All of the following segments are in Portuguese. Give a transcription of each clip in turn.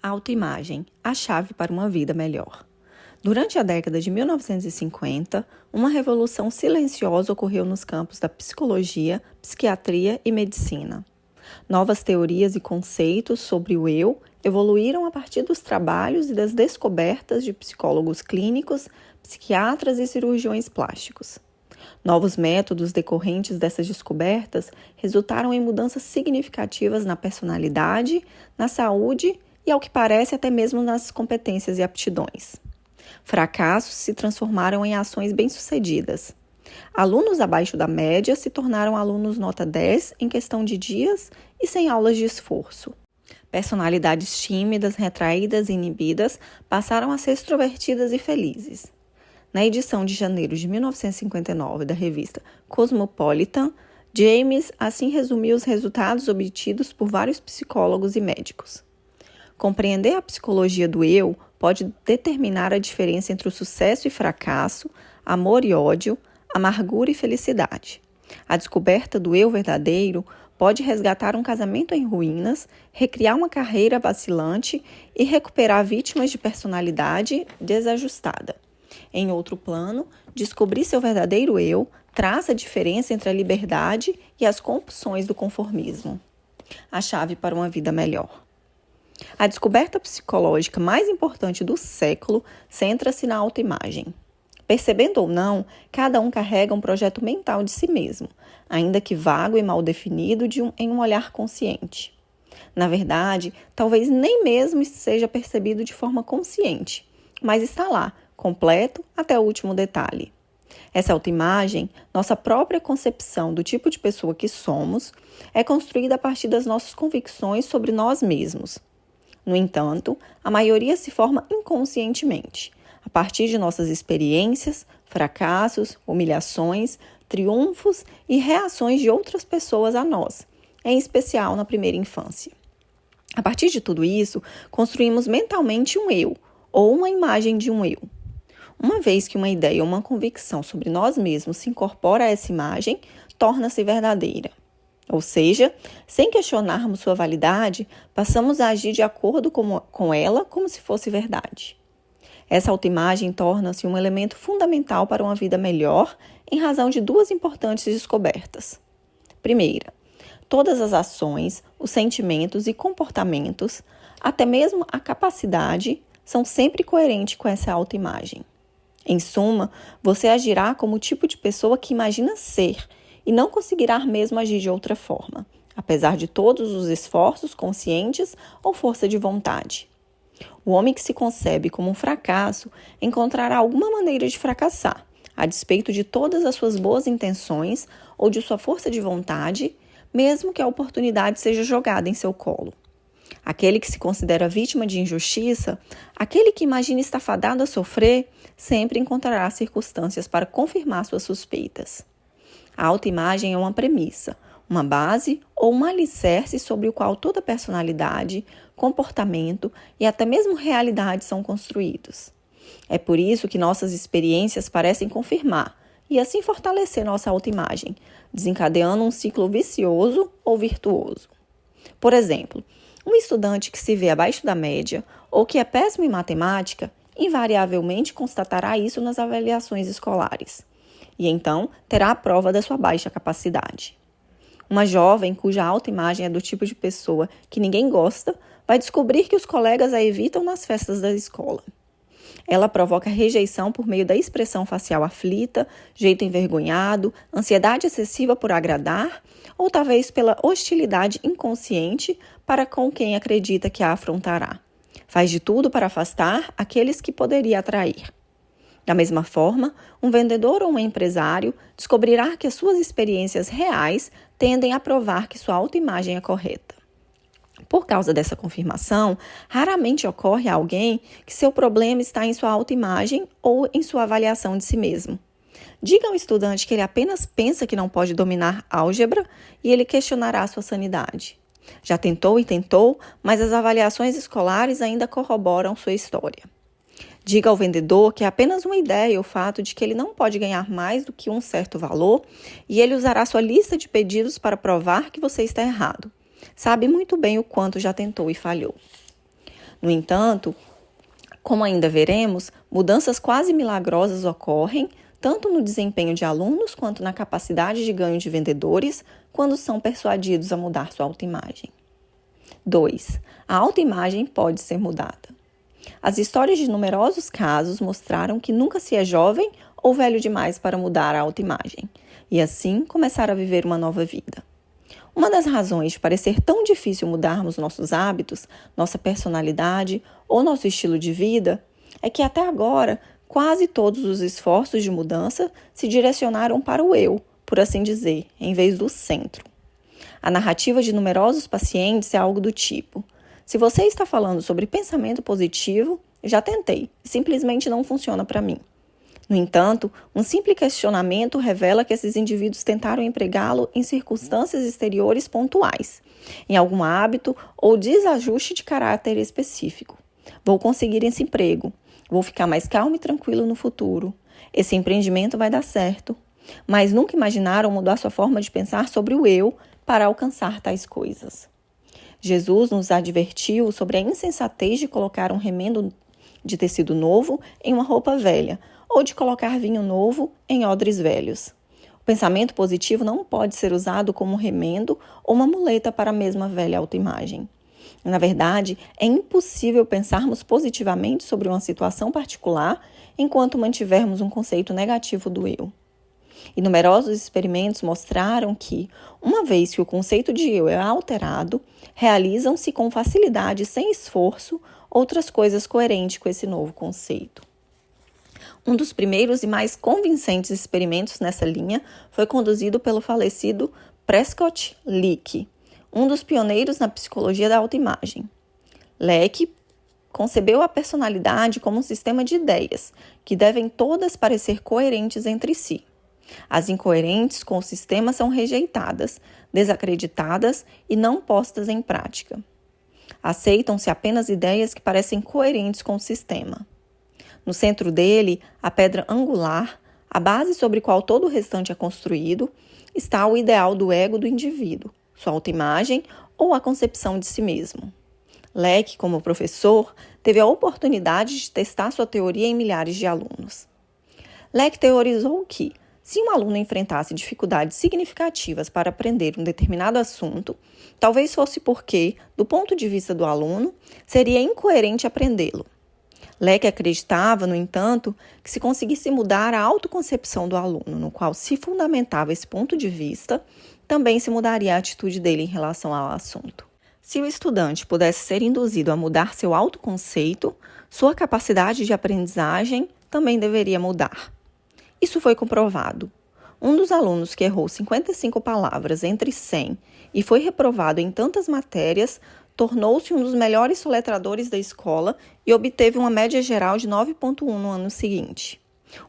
Autoimagem, a chave para uma vida melhor. Durante a década de 1950, uma revolução silenciosa ocorreu nos campos da psicologia, psiquiatria e medicina. Novas teorias e conceitos sobre o eu evoluíram a partir dos trabalhos e das descobertas de psicólogos clínicos, psiquiatras e cirurgiões plásticos. Novos métodos decorrentes dessas descobertas resultaram em mudanças significativas na personalidade, na saúde e, ao que parece, até mesmo nas competências e aptidões. Fracassos se transformaram em ações bem-sucedidas. Alunos abaixo da média se tornaram alunos nota 10 em questão de dias e sem aulas de esforço. Personalidades tímidas, retraídas e inibidas passaram a ser extrovertidas e felizes. Na edição de janeiro de 1959 da revista Cosmopolitan, James assim resumiu os resultados obtidos por vários psicólogos e médicos. Compreender a psicologia do eu pode determinar a diferença entre o sucesso e fracasso, amor e ódio, amargura e felicidade. A descoberta do eu verdadeiro pode resgatar um casamento em ruínas, recriar uma carreira vacilante e recuperar vítimas de personalidade desajustada. Em outro plano, descobrir seu verdadeiro eu traz a diferença entre a liberdade e as compulsões do conformismo. A chave para uma vida melhor. A descoberta psicológica mais importante do século centra-se na autoimagem. Percebendo ou não, cada um carrega um projeto mental de si mesmo, ainda que vago e mal definido em um olhar consciente. Na verdade, talvez nem mesmo seja percebido de forma consciente, mas está lá, completo até o último detalhe. Essa autoimagem, nossa própria concepção do tipo de pessoa que somos, é construída a partir das nossas convicções sobre nós mesmos. No entanto, a maioria se forma inconscientemente, a partir de nossas experiências, fracassos, humilhações, triunfos e reações de outras pessoas a nós, em especial na primeira infância. A partir de tudo isso, construímos mentalmente um eu, ou uma imagem de um eu. Uma vez que uma ideia ou uma convicção sobre nós mesmos se incorpora a essa imagem, torna-se verdadeira. Ou seja, sem questionarmos sua validade, passamos a agir de acordo com ela como se fosse verdade. Essa autoimagem torna-se um elemento fundamental para uma vida melhor em razão de duas importantes descobertas. Primeira, todas as ações, os sentimentos e comportamentos, até mesmo a capacidade, são sempre coerentes com essa autoimagem. Em suma, você agirá como o tipo de pessoa que imagina ser e não conseguirá mesmo agir de outra forma, apesar de todos os esforços conscientes ou força de vontade. O homem que se concebe como um fracasso encontrará alguma maneira de fracassar, a despeito de todas as suas boas intenções ou de sua força de vontade, mesmo que a oportunidade seja jogada em seu colo. Aquele que se considera vítima de injustiça, aquele que imagina estar fadado a sofrer, sempre encontrará circunstâncias para confirmar suas suspeitas. A autoimagem é uma premissa, uma base ou um alicerce sobre o qual toda personalidade, comportamento e até mesmo realidade são construídos. É por isso que nossas experiências parecem confirmar e assim fortalecer nossa autoimagem, desencadeando um ciclo vicioso ou virtuoso. Por exemplo, um estudante que se vê abaixo da média ou que é péssimo em matemática, invariavelmente constatará isso nas avaliações escolares. E então terá a prova da sua baixa capacidade. Uma jovem cuja autoimagem é do tipo de pessoa que ninguém gosta, vai descobrir que os colegas a evitam nas festas da escola. Ela provoca rejeição por meio da expressão facial aflita, jeito envergonhado, ansiedade excessiva por agradar, ou talvez pela hostilidade inconsciente para com quem acredita que a afrontará. Faz de tudo para afastar aqueles que poderia atrair. Da mesma forma, um vendedor ou um empresário descobrirá que as suas experiências reais tendem a provar que sua autoimagem é correta. Por causa dessa confirmação, raramente ocorre a alguém que seu problema está em sua autoimagem ou em sua avaliação de si mesmo. Diga ao estudante que ele apenas pensa que não pode dominar álgebra e ele questionará sua sanidade. Já tentou e tentou, mas as avaliações escolares ainda corroboram sua história. Diga ao vendedor que é apenas uma ideia o fato de que ele não pode ganhar mais do que um certo valor e ele usará sua lista de pedidos para provar que você está errado. Sabe muito bem o quanto já tentou e falhou. No entanto, como ainda veremos, mudanças quase milagrosas ocorrem tanto no desempenho de alunos quanto na capacidade de ganho de vendedores quando são persuadidos a mudar sua autoimagem. 2. A autoimagem pode ser mudada. As histórias de numerosos casos mostraram que nunca se é jovem ou velho demais para mudar a autoimagem e assim começar a viver uma nova vida. Uma das razões de parecer tão difícil mudarmos nossos hábitos, nossa personalidade ou nosso estilo de vida é que até agora quase todos os esforços de mudança se direcionaram para o eu, por assim dizer, em vez do centro. A narrativa de numerosos pacientes é algo do tipo: se você está falando sobre pensamento positivo, já tentei e simplesmente não funciona para mim. No entanto, um simples questionamento revela que esses indivíduos tentaram empregá-lo em circunstâncias exteriores pontuais, em algum hábito ou desajuste de caráter específico. Vou conseguir esse emprego. Vou ficar mais calmo e tranquilo no futuro. Esse empreendimento vai dar certo. Mas nunca imaginaram mudar sua forma de pensar sobre o eu para alcançar tais coisas. Jesus nos advertiu sobre a insensatez de colocar um remendo de tecido novo em uma roupa velha, ou de colocar vinho novo em odres velhos. O pensamento positivo não pode ser usado como um remendo ou uma muleta para a mesma velha autoimagem. Na verdade, é impossível pensarmos positivamente sobre uma situação particular enquanto mantivermos um conceito negativo do eu. E numerosos experimentos mostraram que, uma vez que o conceito de eu é alterado, realizam-se com facilidade e sem esforço outras coisas coerentes com esse novo conceito. Um dos primeiros e mais convincentes experimentos nessa linha foi conduzido pelo falecido Prescott Leak, um dos pioneiros na psicologia da autoimagem. Leak concebeu a personalidade como um sistema de ideias, que devem todas parecer coerentes entre si. As incoerentes com o sistema são rejeitadas, desacreditadas e não postas em prática. Aceitam-se apenas ideias que parecem coerentes com o sistema. No centro dele, a pedra angular, a base sobre qual todo o restante é construído, está o ideal do ego do indivíduo, sua autoimagem ou a concepção de si mesmo. Leck, como professor, teve a oportunidade de testar sua teoria em milhares de alunos. Leck teorizou que, se um aluno enfrentasse dificuldades significativas para aprender um determinado assunto, talvez fosse porque, do ponto de vista do aluno, seria incoerente aprendê-lo. Leck acreditava, no entanto, que se conseguisse mudar a autoconcepção do aluno, no qual se fundamentava esse ponto de vista, também se mudaria a atitude dele em relação ao assunto. Se o estudante pudesse ser induzido a mudar seu autoconceito, sua capacidade de aprendizagem também deveria mudar. Isso foi comprovado. Um dos alunos que errou 55 palavras entre 100 e foi reprovado em tantas matérias tornou-se um dos melhores soletradores da escola e obteve uma média geral de 9,1 no ano seguinte.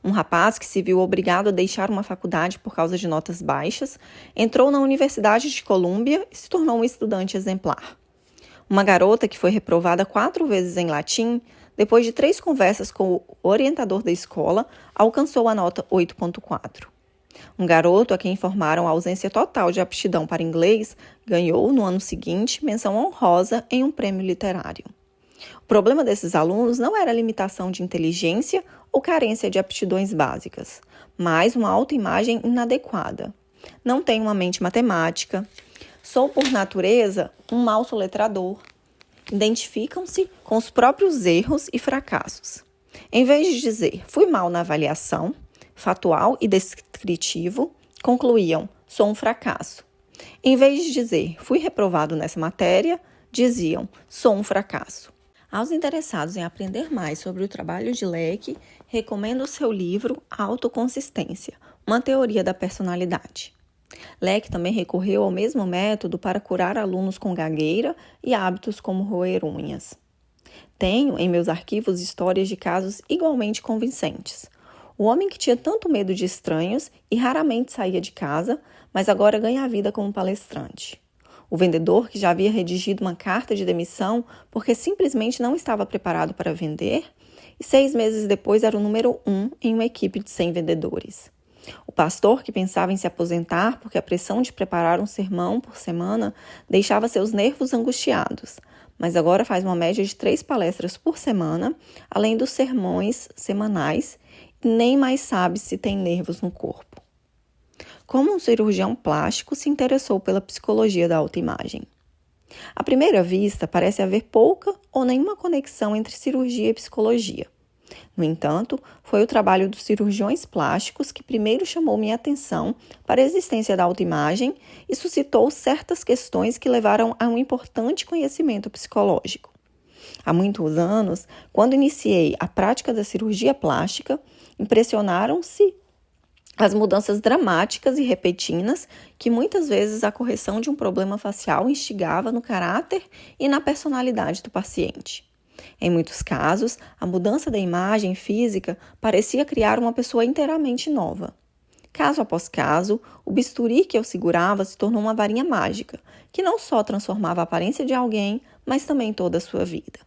Um rapaz que se viu obrigado a deixar uma faculdade por causa de notas baixas, entrou na Universidade de Colômbia e se tornou um estudante exemplar. Uma garota que foi reprovada 4 vezes em latim, depois de 3 conversas com o orientador da escola, alcançou a nota 8,4. Um garoto a quem informaram a ausência total de aptidão para inglês ganhou, no ano seguinte, menção honrosa em um prêmio literário. O problema desses alunos não era a limitação de inteligência ou carência de aptidões básicas, mas uma autoimagem inadequada. Não tenho uma mente matemática, sou por natureza um mau soletrador. Identificam-se com os próprios erros e fracassos. Em vez de dizer, fui mal na avaliação, factual e descritivo, concluíam, sou um fracasso. Em vez de dizer, fui reprovado nessa matéria, diziam, sou um fracasso. Aos interessados em aprender mais sobre o trabalho de Leck, recomendo o seu livro Autoconsistência, uma teoria da personalidade. Leck também recorreu ao mesmo método para curar alunos com gagueira e hábitos como roer unhas. Tenho em meus arquivos histórias de casos igualmente convincentes. O homem que tinha tanto medo de estranhos e raramente saía de casa, mas agora ganha a vida como palestrante. O vendedor que já havia redigido uma carta de demissão porque simplesmente não estava preparado para vender e 6 meses depois era o número 1 em uma equipe de 100 vendedores. O pastor que pensava em se aposentar porque a pressão de preparar um sermão por semana deixava seus nervos angustiados, mas agora faz uma média de 3 palestras por semana, além dos sermões semanais, e nem mais sabe se tem nervos no corpo. Como um cirurgião plástico se interessou pela psicologia da autoimagem? À primeira vista, parece haver pouca ou nenhuma conexão entre cirurgia e psicologia. No entanto, foi o trabalho dos cirurgiões plásticos que primeiro chamou minha atenção para a existência da autoimagem e suscitou certas questões que levaram a um importante conhecimento psicológico. Há muitos anos, quando iniciei a prática da cirurgia plástica, impressionaram-se as mudanças dramáticas e repentinas que muitas vezes a correção de um problema facial instigava no caráter e na personalidade do paciente. Em muitos casos, a mudança da imagem física parecia criar uma pessoa inteiramente nova. Caso após caso, o bisturi que eu segurava se tornou uma varinha mágica, que não só transformava a aparência de alguém, mas também toda a sua vida.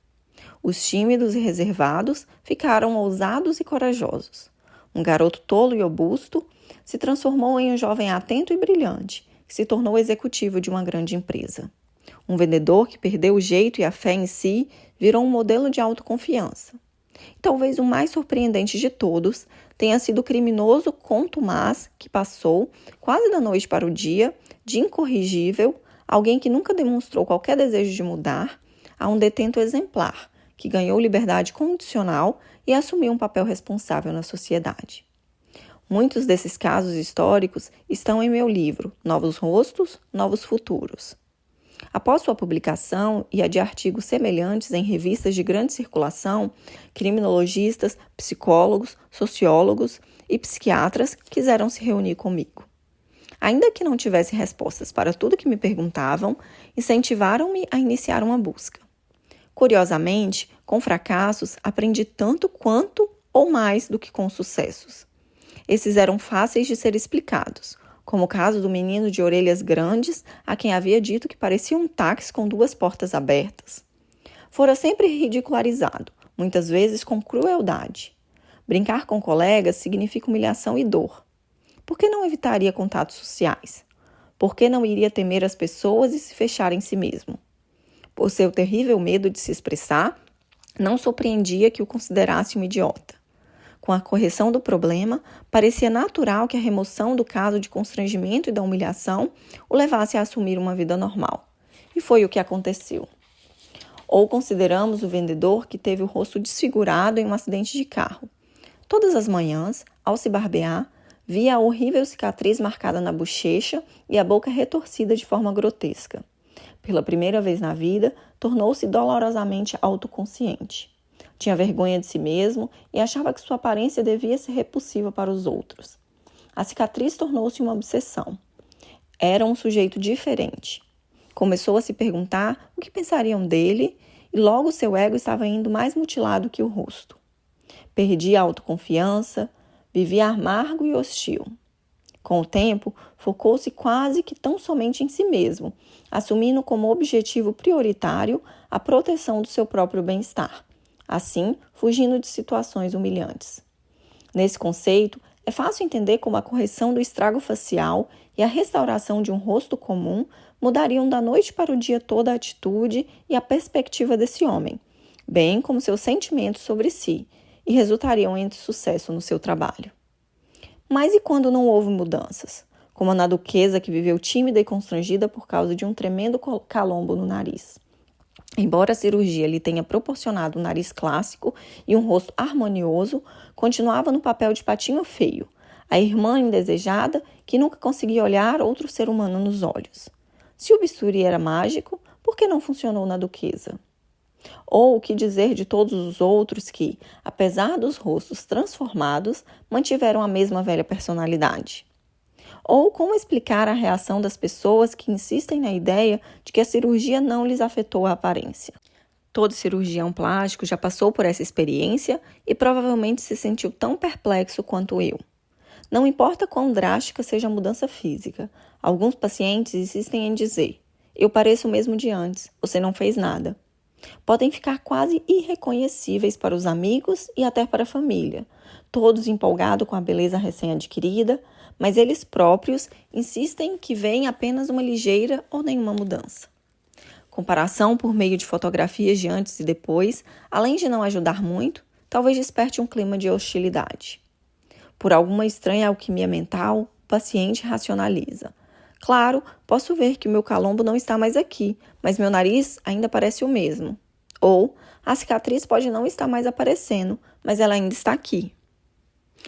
Os tímidos e reservados ficaram ousados e corajosos. Um garoto tolo e robusto se transformou em um jovem atento e brilhante, que se tornou executivo de uma grande empresa. Um vendedor que perdeu o jeito e a fé em si virou um modelo de autoconfiança. E talvez o mais surpreendente de todos tenha sido o criminoso contumaz que passou, quase da noite para o dia, de incorrigível, alguém que nunca demonstrou qualquer desejo de mudar, a um detento exemplar, que ganhou liberdade condicional e assumiu um papel responsável na sociedade. Muitos desses casos históricos estão em meu livro Novos Rostos, Novos Futuros. Após sua publicação e a de artigos semelhantes em revistas de grande circulação, criminologistas, psicólogos, sociólogos e psiquiatras quiseram se reunir comigo. Ainda que não tivesse respostas para tudo que me perguntavam, incentivaram-me a iniciar uma busca. Curiosamente, com fracassos, aprendi tanto quanto ou mais do que com sucessos. Esses eram fáceis de ser explicados, como o caso do menino de orelhas grandes a quem havia dito que parecia um táxi com 2 portas abertas. Fora sempre ridicularizado, muitas vezes com crueldade. Brincar com colegas significa humilhação e dor. Por que não evitaria contatos sociais? Por que não iria temer as pessoas e se fechar em si mesmo? Por seu terrível medo de se expressar, não surpreendia que o considerasse um idiota. Com a correção do problema, parecia natural que a remoção do caso de constrangimento e da humilhação o levasse a assumir uma vida normal. E foi o que aconteceu. Ou consideramos o vendedor que teve o rosto desfigurado em um acidente de carro. Todas as manhãs, ao se barbear, via a horrível cicatriz marcada na bochecha e a boca retorcida de forma grotesca. Pela primeira vez na vida, tornou-se dolorosamente autoconsciente. Tinha vergonha de si mesmo e achava que sua aparência devia ser repulsiva para os outros. A cicatriz tornou-se uma obsessão. Era um sujeito diferente. Começou a se perguntar o que pensariam dele e logo seu ego estava indo mais mutilado que o rosto. Perdia a autoconfiança, vivia amargo e hostil. Com o tempo, focou-se quase que tão somente em si mesmo, assumindo como objetivo prioritário a proteção do seu próprio bem-estar. Assim, fugindo de situações humilhantes. Nesse conceito, é fácil entender como a correção do estrago facial e a restauração de um rosto comum mudariam da noite para o dia toda a atitude e a perspectiva desse homem, bem como seus sentimentos sobre si, e resultariam em sucesso no seu trabalho. Mas e quando não houve mudanças? Como a na duquesa que viveu tímida e constrangida por causa de um tremendo calombo no nariz. Embora a cirurgia lhe tenha proporcionado um nariz clássico e um rosto harmonioso, continuava no papel de patinho feio, a irmã indesejada que nunca conseguia olhar outro ser humano nos olhos. Se o bisturi era mágico, por que não funcionou na duquesa? Ou o que dizer de todos os outros que, apesar dos rostos transformados, mantiveram a mesma velha personalidade? Ou como explicar a reação das pessoas que insistem na ideia de que a cirurgia não lhes afetou a aparência? Todo cirurgião plástico já passou por essa experiência e provavelmente se sentiu tão perplexo quanto eu. Não importa quão drástica seja a mudança física, alguns pacientes insistem em dizer: "Eu pareço o mesmo de antes, você não fez nada." Podem ficar quase irreconhecíveis para os amigos e até para a família, todos empolgados com a beleza recém-adquirida, mas eles próprios insistem que veem apenas uma ligeira ou nenhuma mudança. Comparação por meio de fotografias de antes e depois, além de não ajudar muito, talvez desperte um clima de hostilidade. Por alguma estranha alquimia mental, o paciente racionaliza. Claro, posso ver que o meu calombo não está mais aqui, mas meu nariz ainda parece o mesmo. Ou, a cicatriz pode não estar mais aparecendo, mas ela ainda está aqui.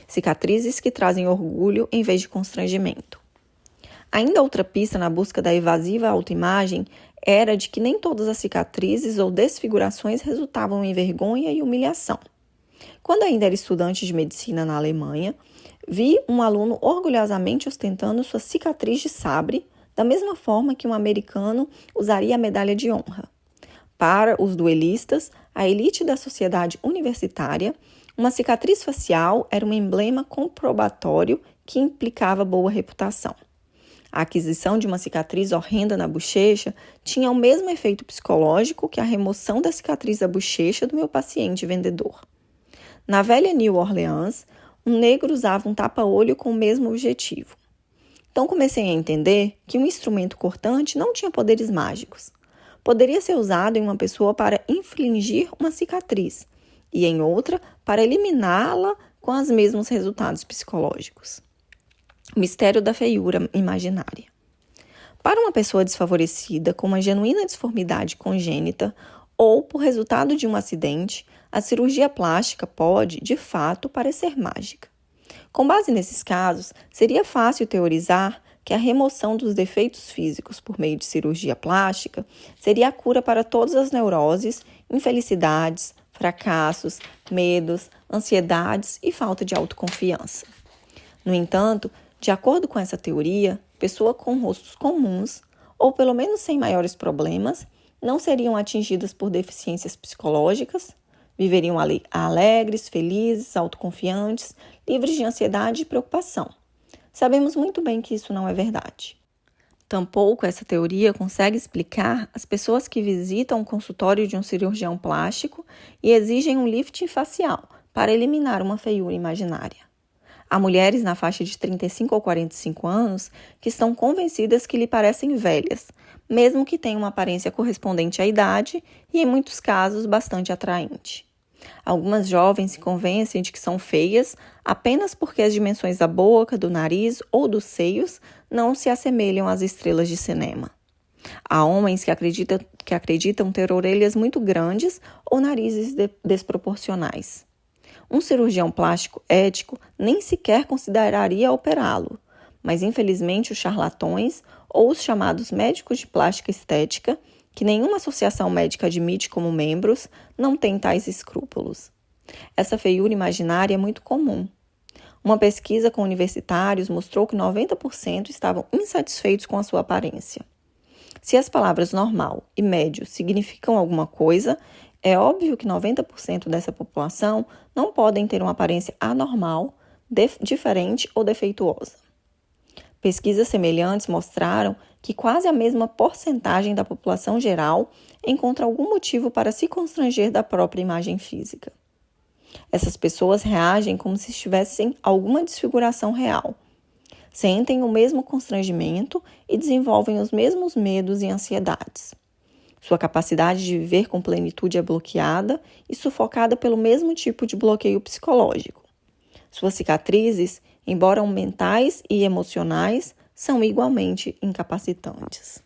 Cicatrizes que trazem orgulho em vez de constrangimento. Ainda outra pista na busca da evasiva autoimagem era de que nem todas as cicatrizes ou desfigurações resultavam em vergonha e humilhação. Quando ainda era estudante de medicina na Alemanha, vi um aluno orgulhosamente ostentando sua cicatriz de sabre, da mesma forma que um americano usaria a medalha de honra. Para os duelistas, a elite da sociedade universitária, uma cicatriz facial era um emblema comprobatório que implicava boa reputação. A aquisição de uma cicatriz horrenda na bochecha tinha o mesmo efeito psicológico que a remoção da cicatriz da bochecha do meu paciente vendedor. Na velha New Orleans, um negro usava um tapa-olho com o mesmo objetivo. Então comecei a entender que um instrumento cortante não tinha poderes mágicos. Poderia ser usado em uma pessoa para infligir uma cicatriz e em outra para eliminá-la com os mesmos resultados psicológicos. O mistério da feiura imaginária. Para uma pessoa desfavorecida com uma genuína disformidade congênita ou por resultado de um acidente, a cirurgia plástica pode, de fato, parecer mágica. Com base nesses casos, seria fácil teorizar que a remoção dos defeitos físicos por meio de cirurgia plástica seria a cura para todas as neuroses, infelicidades, fracassos, medos, ansiedades e falta de autoconfiança. No entanto, de acordo com essa teoria, pessoas com rostos comuns, ou pelo menos sem maiores problemas, não seriam atingidas por deficiências psicológicas, viveriam alegres, felizes, autoconfiantes, livres de ansiedade e preocupação. Sabemos muito bem que isso não é verdade. Tampouco essa teoria consegue explicar as pessoas que visitam o consultório de um cirurgião plástico e exigem um lifting facial para eliminar uma feiura imaginária. Há mulheres na faixa de 35 ou 45 anos que estão convencidas que lhe parecem velhas, mesmo que tenham uma aparência correspondente à idade e, em muitos casos, bastante atraente. Algumas jovens se convencem de que são feias apenas porque as dimensões da boca, do nariz ou dos seios não se assemelham às estrelas de cinema. Há homens que acreditam ter orelhas muito grandes ou narizes desproporcionais. Um cirurgião plástico ético nem sequer consideraria operá-lo, mas infelizmente os charlatões ou os chamados médicos de plástica estética, que nenhuma associação médica admite como membros, não têm tais escrúpulos. Essa feiura imaginária é muito comum. Uma pesquisa com universitários mostrou que 90% estavam insatisfeitos com a sua aparência. Se as palavras normal e médio significam alguma coisa, é óbvio que 90% dessa população não podem ter uma aparência anormal, diferente ou defeituosa. Pesquisas semelhantes mostraram que quase a mesma porcentagem da população geral encontra algum motivo para se constranger da própria imagem física. Essas pessoas reagem como se tivessem alguma desfiguração real. Sentem o mesmo constrangimento e desenvolvem os mesmos medos e ansiedades. Sua capacidade de viver com plenitude é bloqueada e sufocada pelo mesmo tipo de bloqueio psicológico. Suas cicatrizes, embora mentais e emocionais, são igualmente incapacitantes.